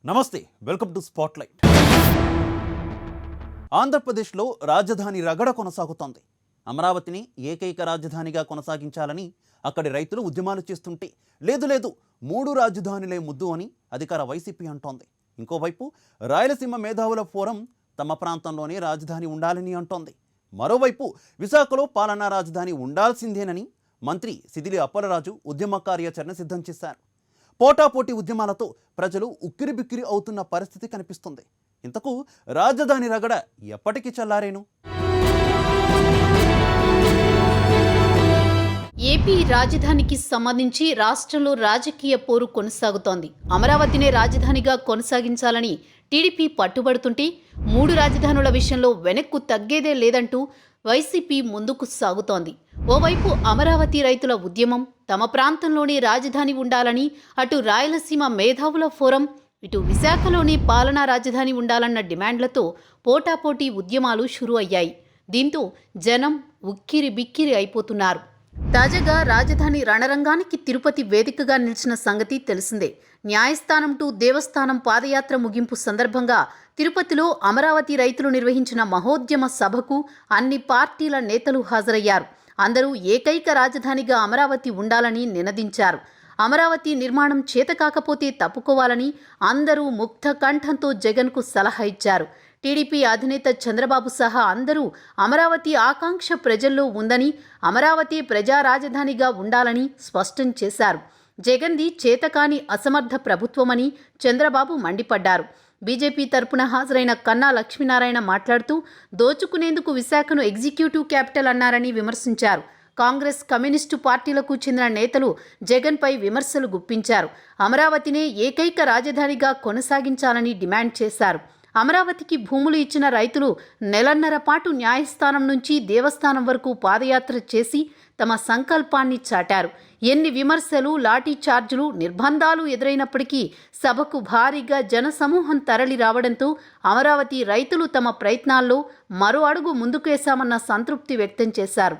నమస్తే, welcome to spotlight. ఆంధ్రప్రదేశ్లో రాజధాని రగడ కొనసాగుతోంది. అమరావతిని ఏకైక రాజధానిగా కొనసాగించాలని అక్కడి రైతులు ఉద్యమాలు చేస్తుంటే లేదు మూడు రాజధానులే ముద్దు అని అధికార వైసీపీ అంటోంది. ఇంకోవైపు రాయలసీమ మేధావుల ఫోరం తమ ప్రాంతంలోనే రాజధాని ఉండాలని అంటోంది. మరోవైపు విశాఖలో పాలనా రాజధాని ఉండాల్సిందేనని మంత్రి సిదిలి అప్పలరాజు ఉద్యమ కార్యాచరణ సిద్ధం చేశారు. పోటాపోటీ ఉద్యమాలతో ప్రజలు ఉక్కిరిబిక్కిరి అవుతున్న పరిస్థితి కనిపిస్తుంది. ఇంతకు రాజధాని రగడ ఎప్పటికీ చల్లారేను? ఏపీ రాజధానికి సంబంధించి రాష్ట్రంలో రాజకీయ పోరు కొనసాగుతోంది. అమరావతినే రాజధానిగా కొనసాగించాలని టీడీపీ పట్టుబడుతుంటే మూడు రాజధానుల విషయంలో వెనక్కు తగ్గేదే లేదంటూ వైసీపీ ముందుకు సాగుతోంది. ఓవైపు అమరావతి రైతుల ఉద్యమం, తమ ప్రాంతంలోనే రాజధాని ఉండాలని అటు రాయలసీమ మేధావుల ఫోరం, ఇటు విశాఖలోనే పాలనా రాజధాని ఉండాలన్న డిమాండ్లతో పోటాపోటీ ఉద్యమాలు షురూ అయ్యాయి. దీంతో జనం ఉక్కిరి బిక్కిరి అయిపోతున్నారు. తాజాగా రాజధాని రణరంగానికి తిరుపతి వేదికగా నిలిచిన సంగతి తెలిసిందే. న్యాయస్థానం టు దేవస్థానం పాదయాత్ర ముగింపు సందర్భంగా తిరుపతిలో అమరావతి రైతులు నిర్వహించిన మహోద్యమ సభకు అన్ని పార్టీల నేతలు హాజరయ్యారు. అందరూ ఏకైక రాజధానిగా అమరావతి ఉండాలని నినదించారు. అమరావతి నిర్మాణం చేతకాకపోతే తప్పుకోవాలని అందరూ ముక్త కంఠంతో జగన్కు సలహా ఇచ్చారు. టీడీపీ అధినేత చంద్రబాబు సహా అందరూ అమరావతి ఆకాంక్ష ప్రజల్లో ఉందని, అమరావతి ప్రజా రాజధానిగా ఉండాలని స్పష్టం చేశారు. జగన్ది చేతకాని అసమర్థ ప్రభుత్వమని చంద్రబాబు మండిపడ్డారు. బీజేపీ తరపున హాజరైన కన్నా లక్ష్మీనారాయణ మాట్లాడుతూ దోచుకునేందుకు విశాఖను ఎగ్జిక్యూటివ్ క్యాపిటల్ అన్నారని విమర్శించారు. కాంగ్రెస్, కమ్యూనిస్టు పార్టీలకు చెందిన నేతలు జగన్పై విమర్శలు గుప్పించారు. అమరావతినే ఏకైక రాజధానిగా కొనసాగించాలని డిమాండ్ చేశారు. అమరావతికి భూములు ఇచ్చిన రైతులు నెలన్నర పాటు న్యాయస్థానం నుంచి దేవస్థానం వరకు పాదయాత్ర చేసి తమ సంకల్పాన్ని చాటారు. ఎన్ని విమర్శలు, లాఠీ చార్జులు, నిర్బంధాలు ఎదురైనప్పటికీ సభకు భారీగా జనసమూహం తరలి రావడంతో అమరావతి రైతులు తమ ప్రయత్నాల్లో మరో అడుగు ముందుకేశామన్న సంతృప్తి వ్యక్తం చేశారు.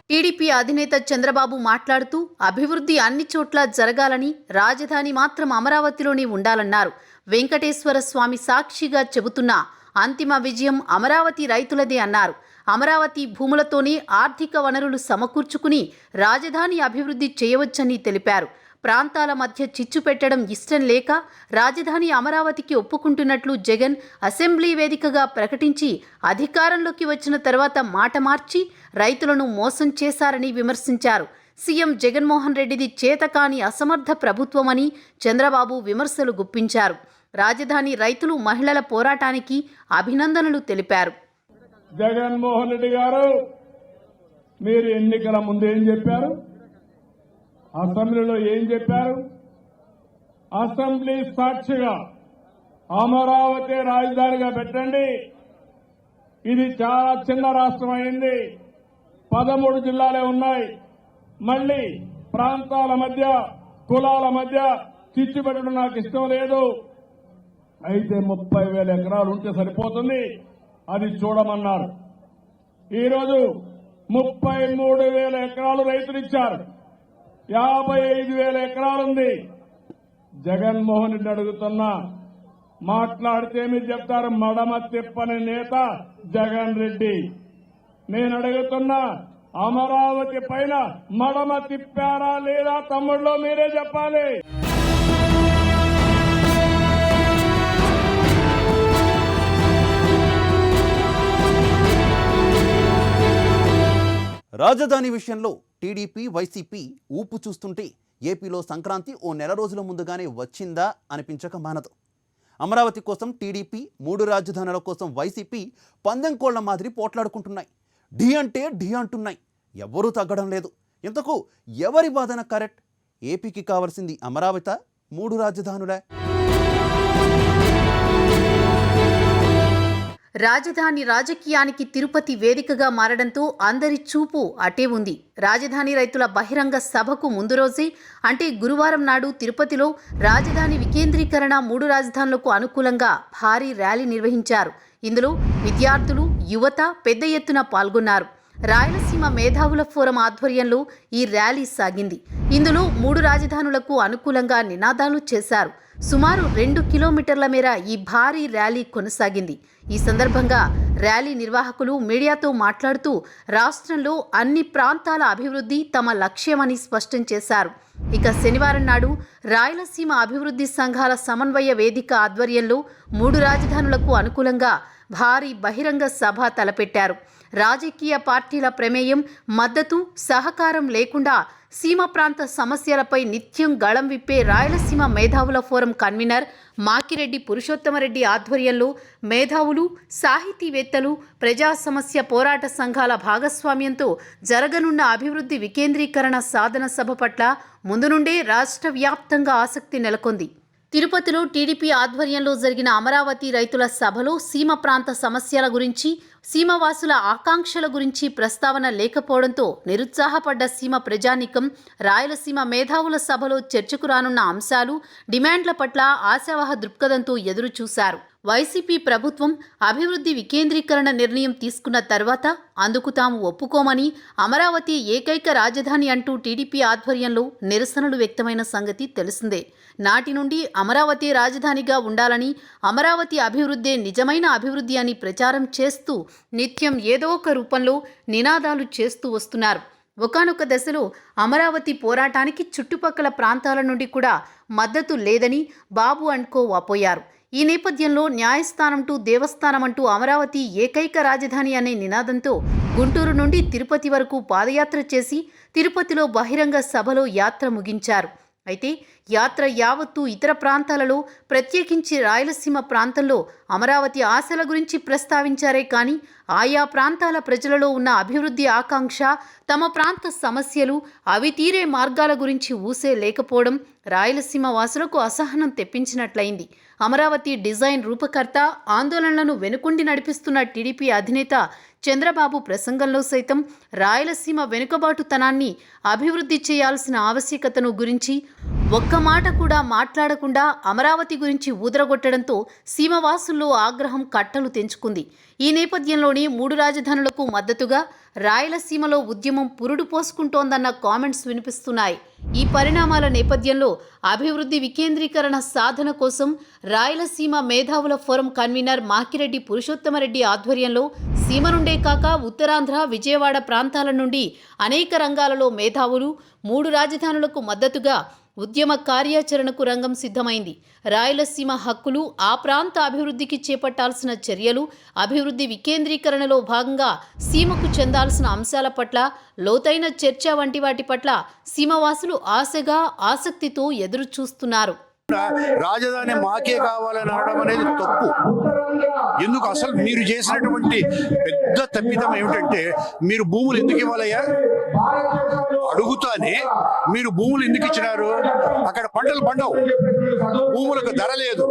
టీడీపీ అధినేత చంద్రబాబు మాట్లాడుతూ అభివృద్ధి అన్ని చోట్ల జరగాలని, రాజధాని మాత్రం అమరావతిలోనే ఉండాలన్నారు. వెంకటేశ్వర స్వామి సాక్షిగా చెబుతున్నా అంతిమ విజయం అమరావతి రైతులదే అన్నారు. అమరావతి భూములతోనే ఆర్థిక వనరులు సమకూర్చుకుని రాజధాని అభివృద్ధి చేయవచ్చని తెలిపారు. ప్రాంతాల మధ్య చిచ్చు పెట్టడం ఇష్టం లేక రాజధాని అమరావతికి ఒప్పుకుంటున్నట్లు జగన్ అసెంబ్లీ వేదికగా ప్రకటించి అధికారంలోకి వచ్చిన తర్వాత మాట మార్చి రైతులను మోసం చేశారని విమర్శించారు. సీఎం జగన్మోహన్ రెడ్డిది చేతకాని అసమర్థ ప్రభుత్వమని చంద్రబాబు విమర్శలు గుప్పించారు. రాజధాని రైతులు, మహిళల పోరాటానికి అభినందనలు తెలిపారు. జగన్మోహన్ రెడ్డి గారు, మీరు ఎన్నికల ముందు ఏం చెప్పారు? అసెంబ్లీలో ఏం చెప్పారు? అసెంబ్లీ సాక్షిగా అమరావతి రాజధానిగా పెట్టండి. ఇది చాలా చిన్న రాష్ట్రం అయింది. 13 జిల్లాలే ఉన్నాయి. మళ్లీ ప్రాంతాల మధ్య, కులాల మధ్య చిచ్చు పెట్టడం నాకు ఇష్టం లేదు. అయితే 30,000 ఎకరాలు ఉంటే సరిపోతుంది, అది చూడమన్నారు. ఈరోజు 33,000 ఎకరాలు రైతులు ఇచ్చారు. 55,000 ఎకరాలుంది. జగన్మోహన్ రెడ్డి అడుగుతున్నా, మాట్లాడితే మీరు చెప్తారు మడమ తిప్పని నేత జగన్ రెడ్డి. నేను అడుగుతున్నా, అమరావతి పైన మడమ తిప్పారా లేదా తమ్ముళ్ళు మీరే చెప్పాలి. రాజధాని విషయంలో టీడీపీ, వైసీపీ ఊపు చూస్తుంటే ఏపీలో సంక్రాంతి ఓ నెల రోజుల ముందుగానే వచ్చిందా అనిపించక మానదు. అమరావతి కోసం టీడీపీ, మూడు రాజధానుల కోసం వైసీపీ పందెం కోళ్ల మాదిరి పోట్లాడుకుంటున్నాయి. ఢీ అంటే ఢీ అంటున్నాయి. ఎవ్వరూ తగ్గడం లేదు. ఇంతకు ఎవరి వాదన కరెక్ట్? ఏపీకి కావాల్సింది అమరావతి, మూడు రాజధానులే? రాజధాని రాజకీయానికి తిరుపతి వేదికగా మారడంతో అందరి చూపు అటే ఉంది. రాజధాని రైతుల బహిరంగ సభకు ముందు రోజే అంటే గురువారం నాడు తిరుపతిలో రాజధాని వికేంద్రీకరణ, మూడు రాజధానులకు అనుకూలంగా భారీ ర్యాలీ నిర్వహించారు. ఇందులో విద్యార్థులు, యువత పెద్ద ఎత్తున పాల్గొన్నారు. రాయలసీమ మేధావుల ఫోరం ఆధ్వర్యంలో ఈ ర్యాలీ సాగింది. ఇందులో 3 రాజధానులకు అనుకూలంగా నినాదాలు చేశారు. సుమారు 2 కిలోమీటర్ల మేర ఈ భారీ ర్యాలీ కొనసాగింది. ఈ సందర్భంగా ర్యాలీ నిర్వాహకులు మీడియాతో మాట్లాడుతూ రాష్ట్రంలో అన్ని ప్రాంతాల అభివృద్ధి తమ లక్ష్యమని స్పష్టం చేశారు. ఇక శనివారం నాడు రాయలసీమ అభివృద్ధి సంఘాల సమన్వయ వేదిక ఆధ్వర్యంలో 3 రాజధానులకు అనుకూలంగా భారీ బహిరంగ సభ తలపెట్టారు. రాజకీయ పార్టీల ప్రమేయం, మద్దతు, సహకారం లేకుండా సీమ ప్రాంత సమస్యలపై నిత్యం గళం విప్పే రాయలసీమ మేధావుల ఫోరం కన్వీనర్ మాకిరెడ్డి పురుషోత్తమరెడ్డి ఆధ్వర్యంలో మేధావులు, సాహితీవేత్తలు, ప్రజా సమస్య పోరాట సంఘాల భాగస్వామ్యంతో జరగనున్న అభివృద్ధి వికేంద్రీకరణ సాధన సభ పట్ల ముందు నుండే రాష్ట్ర వ్యాప్తంగా ఆసక్తి నెలకొంది. తిరుపతిలో టీడీపీ ఆధ్వర్యంలో జరిగిన అమరావతి రైతుల సభలో సీమ ప్రాంత సమస్యల గురించి, సీమవాసుల ఆకాంక్షల గురించి ప్రస్తావన లేకపోవడంతో నిరుత్సాహపడ్డ సీమ ప్రజానీకం రాయలసీమ మేధావుల సభలో చర్చకు రానున్న అంశాలు, డిమాండ్ల పట్ల ఆశావహ దృక్పథంతో ఎదురుచూశారు. వైసీపీ ప్రభుత్వం అభివృద్ధి వికేంద్రీకరణ నిర్ణయం తీసుకున్న తర్వాత అందుకు తాము ఒప్పుకోమని, అమరావతి ఏకైక రాజధాని అంటూ టీడీపీ ఆధ్వర్యంలో నిరసనలు వ్యక్తమైన సంగతి తెలిసిందే. నాటి నుండి అమరావతి రాజధానిగా ఉండాలని, అమరావతి అభివృద్ధే నిజమైన అభివృద్ధి అని ప్రచారం చేస్తూ నిత్యం ఏదో ఒక రూపంలో నినాదాలు చేస్తూ వస్తున్నారు. ఒకానొక దశలో అమరావతి పోరాటానికి చుట్టుపక్కల ప్రాంతాల నుండి కూడా మద్దతు లేదని బాబు అండ్ కో వాపోయారు. ఈ నేపథ్యంలో న్యాయస్థానం టు దేవస్థానం అంటూ అమరావతి ఏకైక రాజధాని అనే నినాదంతో గుంటూరు నుండి తిరుపతి వరకు పాదయాత్ర చేసి తిరుపతిలో బహిరంగ సభలో యాత్ర ముగించారు. అయితే యాత్ర యావత్తు ఇతర ప్రాంతాలలో, ప్రత్యేకించి రాయలసీమ ప్రాంతంలో అమరావతి ఆశల గురించి ప్రస్తావించారే కానీ ఆయా ప్రాంతాల ప్రజలలో ఉన్న అభివృద్ధి ఆకాంక్ష, తమ ప్రాంత సమస్యలు, అవి తీరే మార్గాల గురించి ఊసే లేకపోవడం రాయలసీమ వాసులకు అసహనం తెప్పించినట్లయింది. అమరావతి డిజైన్ రూపకర్త, ఆందోళనలను వెనుకుండి నడిపిస్తున్న టీడీపీ అధినేత చంద్రబాబు ప్రసంగంలో సైతం రాయలసీమ వెనుకబాటుతనాన్ని అభివృద్ధి చేయాల్సిన ఆవశ్యకతను గురించి ఒక్క మాట కూడా మాట్లాడకుండా అమరావతి గురించి ఊదరగొట్టడంతో సీమవాసుల్లో ఆగ్రహం కట్టలు తెంచుకుంది. ఈ నేపథ్యంలోనే 3 రాజధానులకు మద్దతుగా రాయలసీమలో ఉద్యమం పురుడు పోసుకుంటోందన్న కామెంట్స్ వినిపిస్తున్నాయి. ఈ పరిణామాల నేపథ్యంలో అభివృద్ధి వికేంద్రీకరణ సాధన కోసం రాయలసీమ మేధావుల ఫోరం కన్వీనర్ మాకిరెడ్డి పురుషోత్తమరెడ్డి ఆధ్వర్యంలో సీమ నుండే కాక ఉత్తరాంధ్ర, విజయవాడ ప్రాంతాల నుండి అనేక రంగాలలో మేధావులు 3 రాజధానులకు మద్దతుగా ఉద్యమ కార్యాచరణకు రంగం సిద్ధమైంది. రాయలసీమ హక్కులు, ఆ ప్రాంత అభివృద్ధికి చేపట్టాల్సిన చర్యలు, అభివృద్ధి వికేంద్రీకరణలో భాగంగా సీమకు చెందాల్సిన అంశాల పట్ల లోతైన చర్చ వంటి వాటి పట్ల సీమవాసులు ఆశగా, ఆసక్తితో ఎదురు చూస్తున్నారు. రాజధాని మాకే కావాలని అనడం అనేది తప్పు. ఎందుకు? అసలు మీరు చేసినటువంటి పెద్ద తప్పిదం ఏమిటంటే, మీరు భూములు ఎందుకు ఇవ్వాలయ్యా? అడుగుతానే మీరు భూములు ఎందుకు ఇచ్చినారు? అక్కడ పంటలు పండవు, భూములకు ధర లేదు.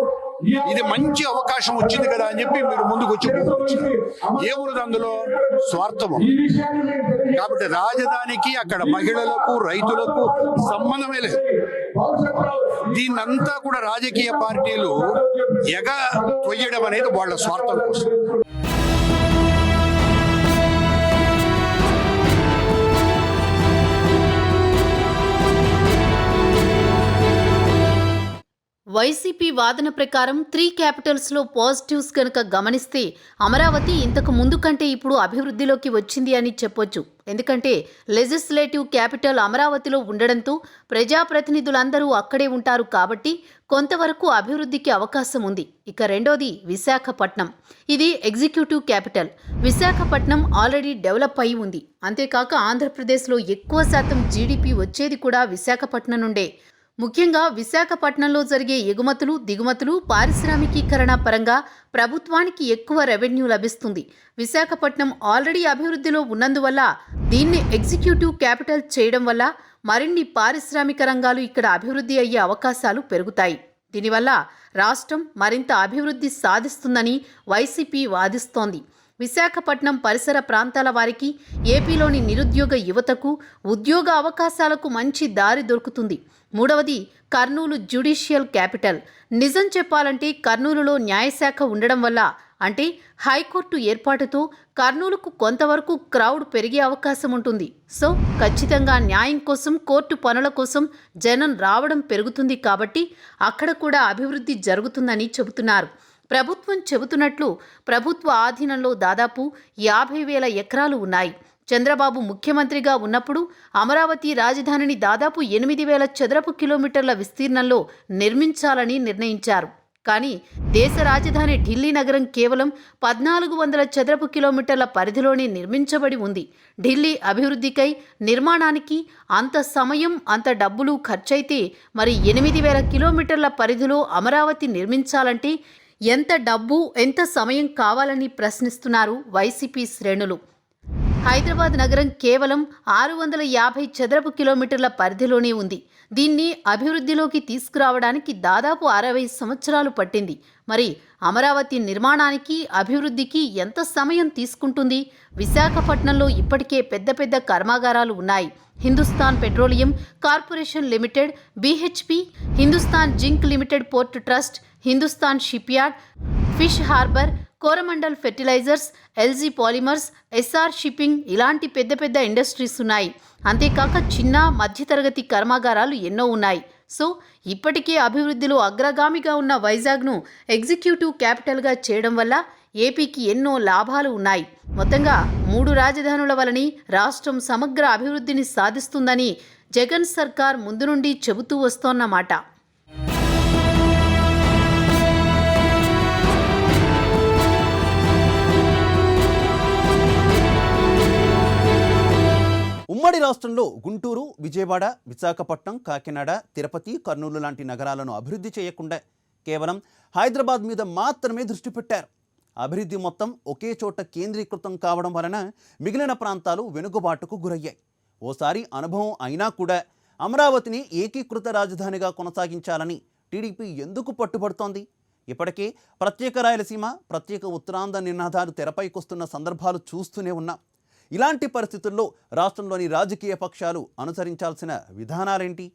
ఇది మంచి అవకాశం వచ్చింది కదా అని చెప్పి మీరు ముందుకు వచ్చి ఏమున్నది అందులో? స్వార్థము. కాబట్టి రాజధానికి అక్కడ మహిళలకు, రైతులకు సంబంధమే లేదు. దీన్నంతా కూడా రాజకీయ పార్టీలు తొయ్యడం అనేది వాళ్ళ స్వార్థం కోసం. వైసీపీ వాదన ప్రకారం 3 క్యాపిటల్స్లో పాజిటివ్స్ కనుక గమనిస్తే అమరావతి ఇంతకు ముందు కంటే ఇప్పుడు అభివృద్ధిలోకి వచ్చింది అని చెప్పొచ్చు. ఎందుకంటే లెజిస్లేటివ్ క్యాపిటల్ అమరావతిలో ఉండడంతో ప్రజాప్రతినిధులందరూ అక్కడే ఉంటారు కాబట్టి కొంతవరకు అభివృద్ధికి అవకాశం ఉంది. ఇక రెండోది విశాఖపట్నం. ఇది executive capital. Visakhapatnam already develop అయి ఉంది. అంతేకాక ఆంధ్రప్రదేశ్లో ఎక్కువ శాతం జీడీపీ వచ్చేది కూడా విశాఖపట్నం నుండే. ముఖ్యంగా విశాఖపట్నంలో జరిగే ఎగుమతులు, దిగుమతులు, పారిశ్రామికీకరణ పరంగా ప్రభుత్వానికి ఎక్కువ రెవెన్యూ లభిస్తుంది. విశాఖపట్నం ఆల్రెడీ అభివృద్ధిలో ఉన్నందువల్ల దీన్ని ఎగ్జిక్యూటివ్ క్యాపిటల్ చేయడం వల్ల మరిన్ని పారిశ్రామిక రంగాలు ఇక్కడ అభివృద్ధి అయ్యే అవకాశాలు పెరుగుతాయి. దీనివల్ల రాష్ట్రం మరింత అభివృద్ధి సాధిస్తుందని వైసీపీ వాదిస్తోంది. విశాఖపట్నం పరిసర ప్రాంతాల వారికి, ఏపీలోని నిరుద్యోగ యువతకు ఉద్యోగ అవకాశాలకు మంచి దారి దొరుకుతుంది. మూడవది కర్నూలు జ్యుడిషియల్ క్యాపిటల్. నిజం చెప్పాలంటే కర్నూలులో న్యాయశాఖ ఉండడం వల్ల అంటే హైకోర్టు ఏర్పాటుతో కర్నూలుకు కొంతవరకు క్రౌడ్ పెరిగే అవకాశం ఉంటుంది. సో ఖచ్చితంగా న్యాయం కోసం, కోర్టు పనుల కోసం జనం రావడం పెరుగుతుంది కాబట్టి అక్కడ కూడా అభివృద్ధి జరుగుతుందని చెబుతున్నారు. ప్రభుత్వం చెబుతున్నట్లు ప్రభుత్వ ఆధీనంలో దాదాపు 50,000 ఎకరాలు ఉన్నాయి. చంద్రబాబు ముఖ్యమంత్రిగా ఉన్నప్పుడు అమరావతి రాజధానిని దాదాపు 8,000 చదరపు కిలోమీటర్ల విస్తీర్ణంలో నిర్మించాలని నిర్ణయించారు. కానీ దేశ రాజధాని ఢిల్లీ నగరం కేవలం 1,400 చదరపు కిలోమీటర్ల పరిధిలోనే నిర్మించబడి ఉంది. ఢిల్లీ అభివృద్ధికై, నిర్మాణానికి అంత సమయం, అంత డబ్బులు ఖర్చయితే మరి 8,000 కిలోమీటర్ల పరిధిలో అమరావతి నిర్మించాలంటే ఎంత డబ్బు, ఎంత సమయం కావాలని ప్రశ్నిస్తున్నారు వైసీపీ శ్రేణులు. హైదరాబాద్ నగరం కేవలం 650 చదరపు కిలోమీటర్ల పరిధిలోనే ఉంది. దీన్ని అభివృద్ధిలోకి తీసుకురావడానికి దాదాపు 60 సంవత్సరాలు పట్టింది. మరి అమరావతి నిర్మాణానికి, అభివృద్ధికి ఎంత సమయం తీసుకుంటుంది? విశాఖపట్నంలో ఇప్పటికే పెద్ద పెద్ద కర్మాగారాలు ఉన్నాయి. Hindustan petroleum corporation limited, BHP, Hindustan zinc limited port trust, Hindustan shipyard, fish harbour, Coromandel fertilisers, LG polymers, SR shipping ఇలాంటి పెద్ద పెద్ద ఇండస్ట్రీస్ ఉన్నాయి. అంతేకాక చిన్న, మధ్యతరగతి కర్మాగారాలు ఎన్నో ఉన్నాయి. సో ఇప్పటికే అభివృద్ధిలో అగ్రగామిగా ఉన్న వైజాగ్ను ఎగ్జిక్యూటివ్ క్యాపిటల్గా చేయడం వల్ల ఏపీకి ఎన్నో లాభాలు ఉన్నాయి. మొత్తంగా 3 రాజధానుల వలని రాష్ట్రం సమగ్ర అభివృద్ధిని సాధిస్తుందని జగన్ సర్కార్ ముందు నుండి చెబుతూ వస్తోన్నమాట. ఉమ్మడి రాష్ట్రంలో గుంటూరు, విజయవాడ, విశాఖపట్నం, కాకినాడ, తిరుపతి, కర్నూలు లాంటి నగరాలను అభివృద్ధి చేయకుండా కేవలం హైదరాబాద్ మీద మాత్రమే దృష్టి పెట్టారు. అభివృద్ధి మొత్తం ఒకే చోట కేంద్రీకృతం కావడం వలన మిగిలిన ప్రాంతాలు వెనుకబాటుకు గురయ్యాయి. ఓసారి అనుభవం అయినా కూడా అమరావతిని ఏకీకృత రాజధానిగా కొనసాగించాలని టీడీపీ ఎందుకు పట్టుబడుతోంది? ఇప్పటికే ప్రత్యేక రాయలసీమ, ప్రత్యేక ఉత్తరాంధ్ర నినాదాలు తెరపైకొస్తున్న సందర్భాలు చూస్తూనే ఉన్నాం. ఇలాంటి పరిస్థితుల్లో రాష్ట్రంలోని రాజకీయ పక్షాలు అనుసరించాల్సిన విధానాలేంటి?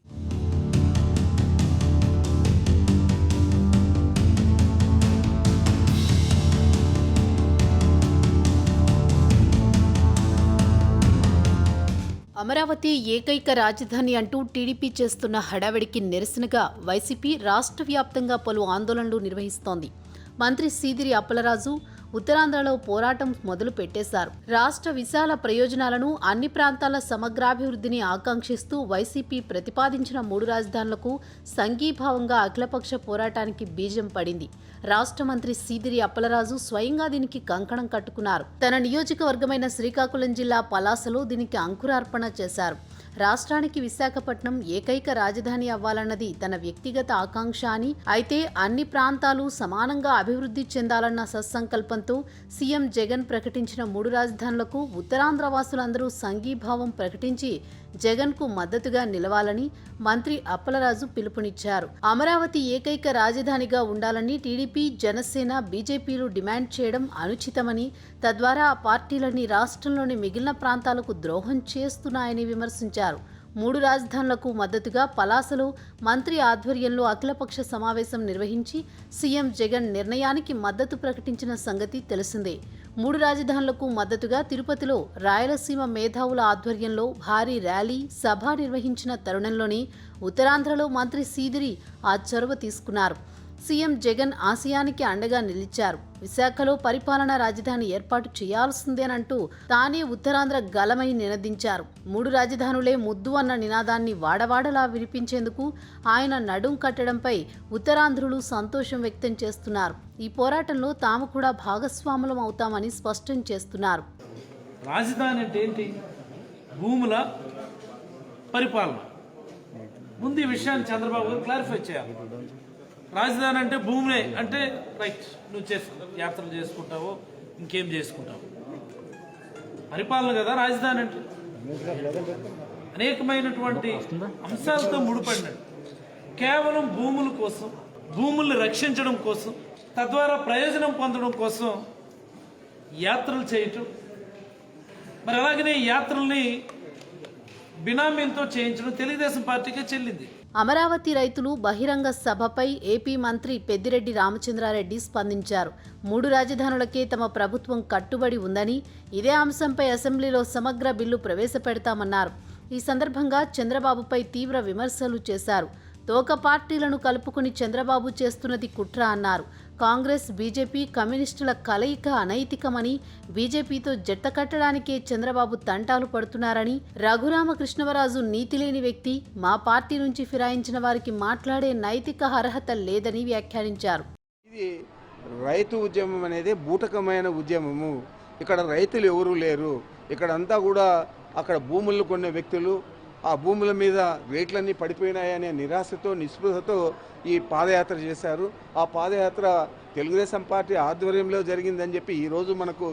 అమరావతి ఏకైక రాజధాని అంటూ టీడీపీ చేస్తున్న హడావిడికి నిరసనగా వైసీపీ రాష్ట్ర వ్యాప్తంగా పలు ఆందోళనలు నిర్వహిస్తోంది. మంత్రి సీదిరి అప్పలరాజు ఉత్తరాంధ్రలో పోరాటం మొదలు పెట్టేశారు. రాష్ట్ర విశాల ప్రయోజనాలను, అన్ని ప్రాంతాల సమగ్రాభివృద్ధిని ఆకాంక్షిస్తూ వైసీపీ ప్రతిపాదించిన 3 రాజధానులకు సంఘీభావంగా అఖిలపక్ష పోరాటానికి బీజం పడింది. రాష్ట్ర మంత్రి సీదిరి అప్పలరాజు స్వయంగా దీనికి కంకణం కట్టుకున్నారు. తన నియోజకవర్గమైన శ్రీకాకుళం జిల్లా పలాసలో దీనికి అంకురార్పణ చేశారు. రాష్ట్రానికి విశాఖపట్నం ఏకైక రాజధాని అవ్వాలన్నది తన వ్యక్తిగత ఆకాంక్ష అని, అయితే అన్ని ప్రాంతాలు సమానంగా అభివృద్ధి చెందాలన్న సత్సంకల్పంతో సీఎం జగన్ ప్రకటించిన 3 రాజధానులకు ఉత్తరాంధ్ర వాసులందరూ సంఘీభావం ప్రకటించి జగన్కు మద్దతుగా నిలవాలని మంత్రి అప్పలరాజు పిలుపునిచ్చారు. అమరావతి ఏకైక రాజధానిగా ఉండాలని టీడీపీ, జనసేన, బీజేపీలు డిమాండ్ చేయడం అనుచితమని, తద్వారా ఆ పార్టీలన్నీ రాష్ట్రంలోని మిగిలిన ప్రాంతాలకు ద్రోహం చేస్తున్నాయని విమర్శించారు. 3 రాజధానులకు మద్దతుగా పలాసలో మంత్రి ఆధ్వర్యంలో అఖిలపక్ష సమావేశం నిర్వహించి సీఎం జగన్ నిర్ణయానికి మద్దతు ప్రకటించిన సంగతి తెలిసిందే. 3 రాజధానులకు మద్దతుగా తిరుపతిలో రాయలసీమ మేధావుల ఆధ్వర్యంలో భారీ ర్యాలీ, సభ నిర్వహించిన తరుణంలోనే ఉత్తరాంధ్రలో మంత్రి సీదిరి ఆ చొరవ తీసుకున్నారు. సీఎం జగన్ ఆశయానికి అండగా నిలిచారు. విశాఖలో పరిపాలనా రాజధాని ఏర్పాటు చేయాల్సిందేనంటూ తానే ఉత్తరాంధ్ర గలమై నినదించారు. 3 రాజధానులే ముద్దు అన్న నినాదాన్ని వాడవాడలా వినిపించేందుకు ఆయన నడుం కట్టడంపై ఉత్తరాంధ్రులు సంతోషం వ్యక్తం చేస్తున్నారు. ఈ పోరాటంలో తాము కూడా భాగస్వాములం అవుతామని స్పష్టం చేస్తున్నారు. రాజధాని అంటే ఏంటి? భూముల పరిపాలన. ముందు ఈ విషయాన్ని చంద్రబాబు గారు క్లారిఫై చేయాలి. రాజధాని అంటే భూములే అంటే రైట్, నువ్వు యాత్రలు చేసుకుంటావో ఇంకేం చేసుకుంటావు, పరిపాలన కదా రాజధాని అంటే. అనేకమైనటువంటి అంశాలతో ముడిపడినట్టు కేవలం భూముల కోసం, భూముల్ని రక్షించడం కోసం, తద్వారా ప్రయోజనం పొందడం కోసం యాత్రలు చేయటం, మరి అలాగనే యాత్రల్ని బినామీలతో చేయించడం తెలుగుదేశం పార్టీకే చెల్లింది. అమరావతి రైతులు బహిరంగ సభపై ఏపీ మంత్రి పెద్దిరెడ్డి రామచంద్రారెడ్డి స్పందించారు. 3 రాజధానులకే తమ ప్రభుత్వం కట్టుబడి ఉందని, ఇదే అంశంపై అసెంబ్లీలో సమగ్ర బిల్లు ప్రవేశపెడతామన్నారు. ఈ సందర్భంగా చంద్రబాబుపై తీవ్ర విమర్శలు చేశారు. తోక పార్టీలను కలుపుకుని చంద్రబాబు చేస్తున్నది కుట్ర అన్నారు. కాంగ్రెస్, బీజేపీ, కమ్యూనిస్టుల కలయిక అనైతికమని, బీజేపీతో జట్ట కట్టడానికే చంద్రబాబు తంటాలు పడుతున్నారని, రఘురామకృష్ణవరాజు నీతిలేని వ్యక్తి, మా పార్టీ నుంచి ఫిరాయించిన వారికి మాట్లాడే నైతిక అర్హత లేదని వ్యాఖ్యానించారు. ఇది రైతు ఉద్యమం అనేది బూటకమైన ఉద్యమము. ఇక్కడ రైతులు ఎవరూ లేరు. ఇక్కడంతా కూడా అక్కడ భూములు కొన్న వ్యక్తులు ఆ భూముల మీద రేట్లన్నీ పడిపోయినాయనే నిరాశతో, నిస్పృహతో ఈ పాదయాత్ర చేశారు. ఆ పాదయాత్ర తెలుగుదేశం పార్టీ ఆధ్వర్యంలో జరిగిందని చెప్పి ఈరోజు మనకు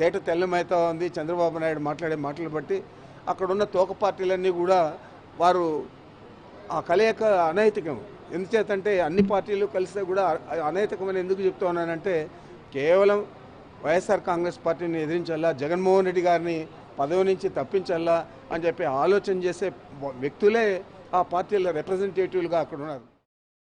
తేట తెల్లమైతా ఉంది. చంద్రబాబు నాయుడు మాట్లాడే మాటలు బట్టి అక్కడున్న తోక పార్టీలన్నీ కూడా వారు ఆ కలయిక అనైతికం. ఎందుచేతంటే అన్ని పార్టీలు కలిస్తే కూడా అనైతికమని ఎందుకు చెప్తా ఉన్నానంటే, కేవలం వైఎస్ఆర్ కాంగ్రెస్ పార్టీని ఎదిరించాలా, జగన్మోహన్ రెడ్డి గారిని పదవి నుంచి తప్పించాలా అని చెప్పి ఆలోచన చేసే వ్యక్తులే ఆ పార్టీల రిప్రజెంటేటివ్లుగా అక్కడ ఉన్నారు.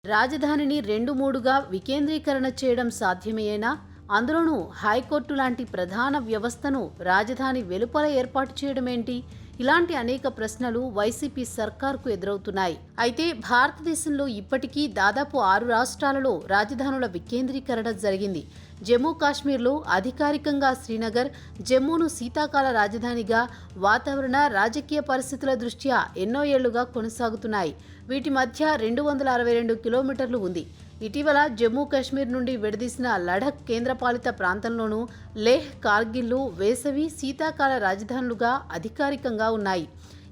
రాజధానిని 2-3గా వికేంద్రీకరణ చేయడం సాధ్యమేనా? అందులోనూ హైకోర్టు లాంటి ప్రధాన వ్యవస్థను రాజధాని వెలుపల ఏర్పాటు చేయడమేంటి? ఇలాంటి అనేక ప్రశ్నలు వైసీపీ సర్కార్కు ఎదురవుతున్నాయి. అయితే భారతదేశంలో ఇప్పటికీ దాదాపు 6 రాష్ట్రాలలో రాజధానుల వికేంద్రీకరణ జరిగింది. జమ్మూ కాశ్మీర్లో అధికారికంగా శ్రీనగర్, జమ్మూను శీతాకాల రాజధానిగా, వాతావరణ, రాజకీయ పరిస్థితుల దృష్ట్యా ఎన్నో ఏళ్లుగా కొనసాగుతున్నాయి. వీటి మధ్య 262 కిలోమీటర్లు ఉంది. ఇటీవల జమ్మూ కాశ్మీర్ నుండి విడదీసిన లడఖ్ కేంద్రపాలిత ప్రాంతంలోనూ లేహ్, కార్గిల్లు వేసవి, శీతాకాల రాజధానులుగా అధికారికంగా ఉన్నాయి.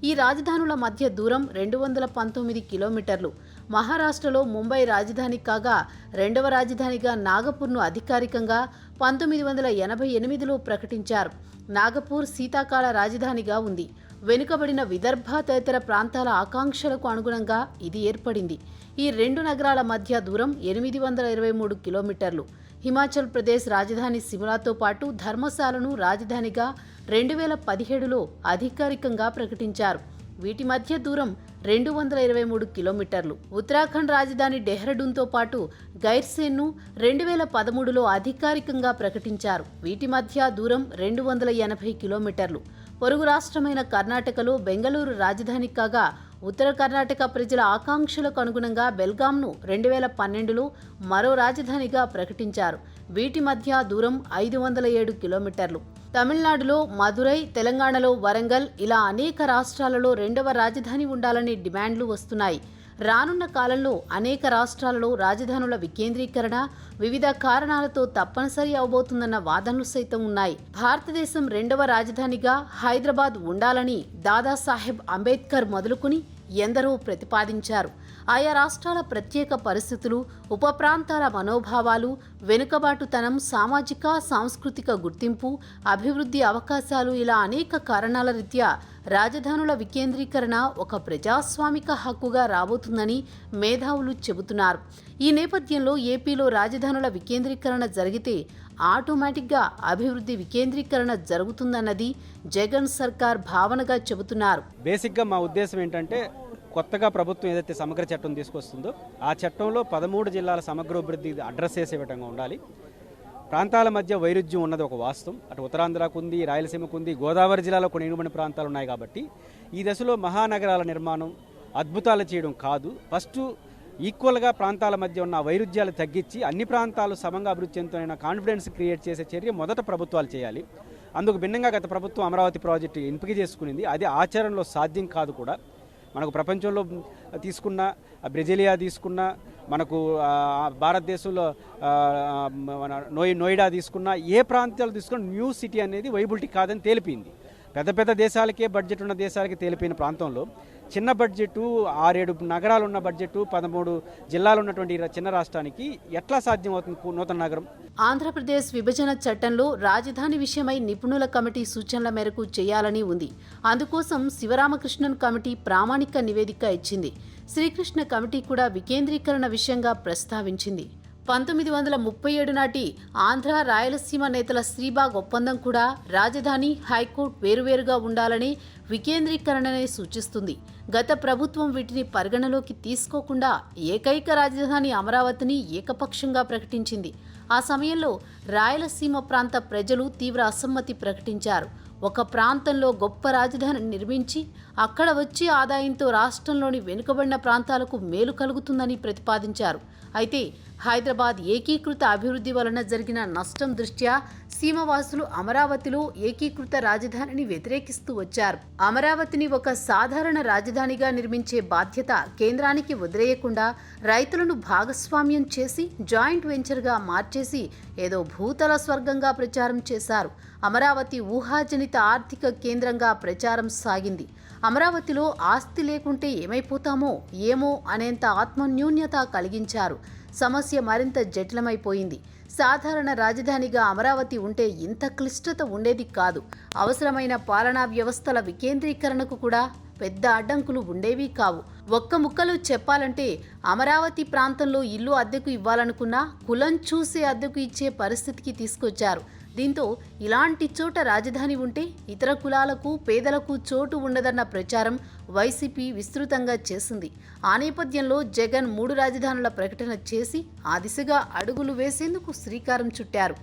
ఈ రాజధానుల మధ్య దూరం 219 కిలోమీటర్లు. మహారాష్ట్రలో ముంబై రాజధాని కాగా, రెండవ రాజధానిగా నాగపూర్ను అధికారికంగా 1988లో ప్రకటించారు. నాగపూర్ శీతాకాల రాజధానిగా ఉంది. వెనుకబడిన విదర్భ తదితర ప్రాంతాల ఆకాంక్షలకు అనుగుణంగా ఇది ఏర్పడింది. ఈ 2 నగరాల మధ్య దూరం 823 కిలోమీటర్లు. హిమాచల్ ప్రదేశ్ రాజధాని సిమ్లాతో పాటు ధర్మశాలను రాజధానిగా 2017లో అధికారికంగా ప్రకటించారు. వీటి మధ్య దూరం 223 కిలోమీటర్లు. ఉత్తరాఖండ్ రాజధాని డెహ్రాడూన్తో పాటు గైర్సేన్ను 2013లో అధికారికంగా ప్రకటించారు. వీటి మధ్య దూరం 280 కిలోమీటర్లు. పొరుగు రాష్ట్రమైన కర్ణాటకలో బెంగళూరు రాజధాని కాగా, ఉత్తర కర్ణాటక ప్రజల ఆకాంక్షలకు అనుగుణంగా బెల్గాంను 2012లో మరో రాజధానిగా ప్రకటించారు. వీటి మధ్య దూరం 507 కిలోమీటర్లు. తమిళనాడులో మదురై, తెలంగాణలో వరంగల్, ఇలా అనేక రాష్ట్రాలలో 2వ రాజధాని ఉండాలనే డిమాండ్లు వస్తున్నాయి. రానున్న కాలంలో అనేక రాష్ట్రాలలో రాజధానుల వికేంద్రీకరణ వివిధ కారణాలతో తప్పనిసరి అవబోతుందన్న వాదనలు సైతం ఉన్నాయి. భారతదేశం 2వ రాజధానిగా హైదరాబాద్ ఉండాలని దాదాసాహెబ్ అంబేద్కర్ మొదలుకుని ఎందరో ప్రతిపాదించారు. ఆయా రాష్ట్రాల ప్రత్యేక పరిస్థితులు, ఉప ప్రాంతాల మనోభావాలు, వెనుకబాటుతనం, సామాజిక సాంస్కృతిక గుర్తింపు, అభివృద్ధి అవకాశాలు, ఇలా అనేక కారణాల రీత్యా రాజధానుల వికేంద్రీకరణ ఒక ప్రజాస్వామిక హక్కుగా రాబోతుందని మేధావులు చెబుతున్నారు. ఈ నేపథ్యంలో ఏపీలో రాజధానుల వికేంద్రీకరణ జరిగితే ఆటోమేటిక్గా అభివృద్ధి వికేంద్రీకరణ జరుగుతుందన్నది జగన్ సర్కార్ భావనగా చెబుతున్నారు. బేసిక్గా మా ఉద్దేశం ఏంటంటే, కొత్తగా ప్రభుత్వం ఏదైతే సమగ్ర చట్టం తీసుకొస్తుందో ఆ చట్టంలో 13 జిల్లాల సమగ్రాభివృద్ధి అడ్రస్ చేసే విధంగా ఉండాలి. ప్రాంతాల మధ్య వైరుధ్యం ఉన్నది ఒక వాస్తవం. అటు ఉత్తరాంధ్రకు ఉంది, రాయలసీమకు ఉంది, గోదావరి జిల్లాలో కొన్ని ఎనుబడి ప్రాంతాలు ఉన్నాయి. కాబట్టి ఈ దశలో మహానగరాల నిర్మాణం అద్భుతాలు చేయడం కాదు. ఫస్ట్ ఈక్వల్గా ప్రాంతాల మధ్య ఉన్న వైరుధ్యాలు తగ్గించి అన్ని ప్రాంతాలు సమంగా అభివృద్ధి చెందుతున్న కాన్ఫిడెన్స్ క్రియేట్ చేసే చర్య మొదట ప్రభుత్వాలు చేయాలి. అందుకు భిన్నంగా గత ప్రభుత్వం అమరావతి ప్రాజెక్టు ఎంపిక చేసుకునింది. అది ఆచరణలో సాధ్యం కాదు కూడా. మనకు ప్రపంచంలో తీసుకున్న బ్రెజిలియా తీసుకున్న, మనకు భారతదేశంలో నోయిడా తీసుకున్న, ఏ ప్రాంతాలు తీసుకున్న న్యూ సిటీ అనేది వైబిలిటీ కాదని తేలిపోయింది. పెద్ద పెద్ద దేశాలకే బడ్జెట్ ఉన్న దేశాలకి తేలిపోయిన ప్రాంతంలో చిన్న బడ్జెట్ 6-7 నగరాలు ఉన్న బడ్జెట్ 13 జిల్లాలు ఉన్నటువంటి చిన్న రాష్ట్రానికి ఎట్లా సాధ్యమవుతుంది నూతన నగరం? ఆంధ్రప్రదేశ్ విభజన చట్టంలో రాజధాని విషయమై నిపుణుల కమిటీ సూచనల మేరకు చేయాలని ఉంది. అందుకోసం శివరామకృష్ణన్ కమిటీ ప్రామాణిక నివేదిక ఇచ్చింది. శ్రీకృష్ణ కమిటీ కూడా వికేంద్రీకరణ విషయంగా ప్రస్తావించింది. 1937 నాటి ఆంధ్ర, రాయలసీమ నేతల శ్రీబాగ్ ఒప్పందం కూడా రాజధాని, హైకోర్టు వేరువేరుగా ఉండాలని వికేంద్రీకరణనే సూచిస్తుంది. గత ప్రభుత్వం వీటిని పరిగణలోకి తీసుకోకుండా ఏకైక రాజధాని అమరావతిని ఏకపక్షంగా ప్రకటించింది. ఆ సమయంలో రాయలసీమ ప్రాంత ప్రజలు తీవ్ర అసమ్మతి ప్రకటించారు. ఒక ప్రాంతంలో గొప్ప రాజధాని నిర్మించి అక్కడ వచ్చే ఆదాయంతో రాష్ట్రంలోని వెనుకబడిన ప్రాంతాలకు మేలు కలుగుతుందని ప్రతిపాదించారు. అయితే హైదరాబాద్ ఏకీకృత అభివృద్ధి వలన జరిగిన నష్టం దృష్ట్యా సీమవాసులు అమరావతిలో ఏకీకృత రాజధానిని వ్యతిరేకిస్తూ వచ్చారు. అమరావతిని ఒక సాధారణ రాజధానిగా నిర్మించే బాధ్యత కేంద్రానికి వదిలేయకుండా రైతులను భాగస్వామ్యం చేసి జాయింట్ వెంచర్గా మార్చేసి ఏదో భూతల స్వర్గంగా ప్రచారం చేశారు. అమరావతి ఊహాజనిత ఆర్థిక కేంద్రంగా ప్రచారం సాగింది. అమరావతిలో ఆస్తి లేకుంటే ఏమైపోతామో ఏమో అనేంత ఆత్మన్యూన్యత కలిగించారు. సమస్య మరింత జటిలమైపోయింది. సాధారణ రాజధానిగా అమరావతి ఉంటే ఇంత క్లిష్టత ఉండేది కాదు. అవసరమైన పాలనా వ్యవస్థల వికేంద్రీకరణకు కూడా పెద్ద అడ్డంకులు ఉండేవి కావు. ఒక్క ముక్కలో చెప్పాలంటే అమరావతి ప్రాంతంలో ఇల్లు అద్దెకు ఇవ్వాలనుకున్నా కులం చూసే అద్దెకు ఇచ్చే పరిస్థితికి తీసుకొచ్చారు. దీంతో ఇలాంటి చోట రాజధాని ఉంటే ఇతర కులాలకు పేదలకు చోటు ఉండదన్న ప్రచారం వైసీపీ విస్తృతంగా చేసింది. ఆ నేపథ్యంలో జగన్ 3 రాజధానుల ప్రకటన చేసి ఆ దిశగా అడుగులు వేసేందుకు శ్రీకారం చుట్టారు.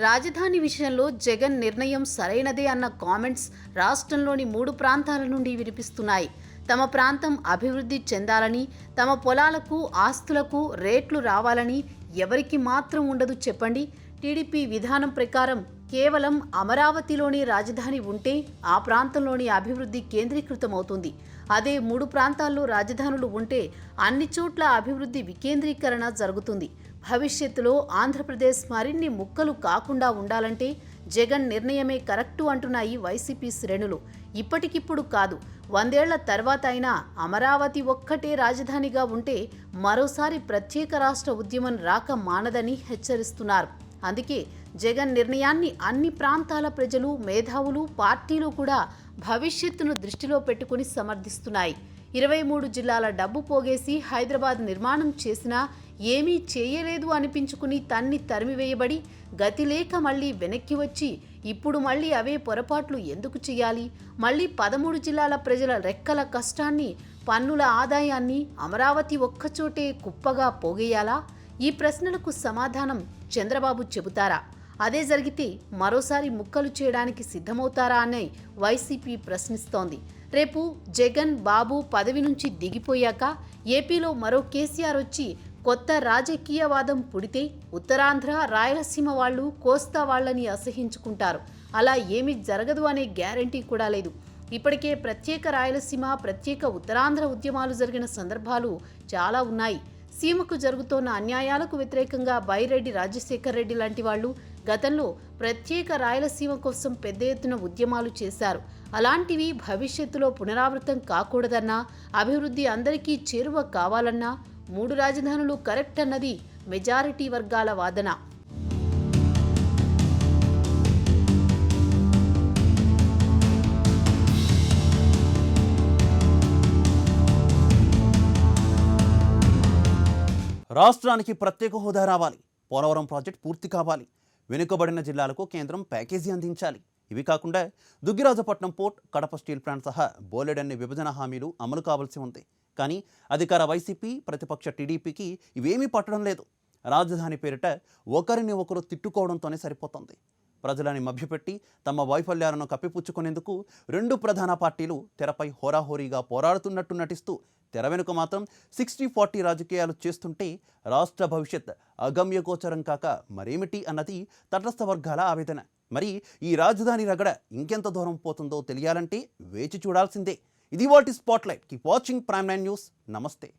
రాజధాని విషయంలో జగన్ నిర్ణయం సరైనదే అన్న కామెంట్స్ రాష్ట్రంలోని 3 ప్రాంతాల నుండి వినిపిస్తున్నాయి. తమ ప్రాంతం అభివృద్ధి చెందాలని, తమ పొలాలకు ఆస్తులకు రేట్లు రావాలని ఎవరికి మాత్రం ఉండదు చెప్పండి. టీడీపీ విధానం ప్రకారం కేవలం అమరావతిలోని రాజధాని ఉంటే ఆ ప్రాంతంలోని అభివృద్ధి కేంద్రీకృతమవుతుంది. అదే 3 ప్రాంతాల్లో రాజధానులు ఉంటే అన్ని చోట్ల అభివృద్ధి వికేంద్రీకరణ జరుగుతుంది. భవిష్యత్తులో ఆంధ్రప్రదేశ్ మరిన్ని ముక్కలు కాకుండా ఉండాలంటే జగన్ నిర్ణయమే కరెక్టు అంటున్నాయి వైసీపీ శ్రేణులు. ఇప్పటికిప్పుడు కాదు, 100 ఏళ్ల తర్వాత అయినా అమరావతి ఒక్కటే రాజధానిగా ఉంటే మరోసారి ప్రత్యేక రాష్ట్ర ఉద్యమం రాక మానదని హెచ్చరిస్తున్నారు. అందుకే జగన్ నిర్ణయాన్ని అన్ని ప్రాంతాల ప్రజలు, మేధావులు, పార్టీలు కూడా భవిష్యత్తును దృష్టిలో పెట్టుకుని సమర్థిస్తున్నాయి. 23 జిల్లాల డబ్బు పోగేసి హైదరాబాద్ నిర్మాణం చేసినా ఏమీ చేయలేదు అనిపించుకుని తరిమివేయబడి గతి లేక మళ్ళీ వెనక్కి వచ్చి ఇప్పుడు మళ్ళీ అవే పొరపాట్లు ఎందుకు చేయాలి? మళ్ళీ 13 జిల్లాల ప్రజల రెక్కల కష్టాన్ని, పన్నుల ఆదాయాన్ని అమరావతి ఒక్కచోటే కుప్పగా పోగేయాలా? ఈ ప్రశ్నలకు సమాధానం చంద్రబాబు చెబుతారా? అదే జరిగితే మరోసారి ముక్కలు చేయడానికి సిద్ధమవుతారా అని వైసీపీ ప్రశ్నిస్తోంది. రేపు జగన్, బాబు పదవి నుంచి దిగిపోయాక ఏపీలో మరో కేసీఆర్ వచ్చి కొత్త రాజకీయవాదం పుడితే ఉత్తరాంధ్ర, రాయలసీమ వాళ్ళు కోస్తా వాళ్ళని అసహించుకుంటారు. అలా ఏమీ జరగదు అనే గ్యారంటీ కూడా లేదు. ఇప్పటికే ప్రత్యేక రాయలసీమ, ప్రత్యేక ఉత్తరాంధ్ర ఉద్యమాలు జరిగిన సందర్భాలు చాలా ఉన్నాయి. సీమకు జరుగుతోన్న అన్యాయాలకు వ్యతిరేకంగా బైరెడ్డి రాజశేఖర్ రెడ్డి లాంటి వాళ్ళు గతంలో ప్రత్యేక రాయలసీమ కోసం పెద్ద ఎత్తున ఉద్యమాలు చేశారు. అలాంటివి భవిష్యత్తులో పునరావృతం కాకూడదన్నా, అభివృద్ధి అందరికీ చేరువ కావాలన్నా 3 రాజధానులు కరెక్ట్ అన్నది మెజారిటీ వర్గాల వాదన. రాష్ట్రానికి ప్రత్యేక హోదా రావాలి, పోలవరం ప్రాజెక్ట్ పూర్తి కావాలి, వెనుకబడిన జిల్లాలకు కేంద్రం ప్యాకేజీ అందించాలి. ఇవి కాకుండా Duggirajapatnam port, Kadapa steel plant సహా బోలెడన్ని విభజన హామీలు అమలు కావాల్సి ఉంది. కానీ అధికార వైసీపీ, ప్రతిపక్ష టీడీపీకి ఇవేమీ పట్టడం లేదు. రాజధాని పేరిట ఒకరిని ఒకరు తిట్టుకోవడంతోనే సరిపోతుంది. ప్రజలని మభ్యపెట్టి తమ వైఫల్యాలను కప్పిపుచ్చుకునేందుకు 2 ప్రధాన పార్టీలు తెరపై హోరాహోరీగా పోరాడుతున్నట్టు నటిస్తూ తెర వెనుక మాత్రం 60-40 రాజకీయాలు చేస్తుంటే రాష్ట్ర భవిష్యత్ అగమ్యగోచరం కాక మరేమిటి అన్నది తటస్థ వర్గాల ఆవేదన. మరి ఈ రాజధాని రగడ ఇంకెంత దూరం పోతుందో తెలియాలంటే వేచి చూడాల్సిందే. ఇది వాటి spotlight. Keep watching prime 9 news. నమస్తే.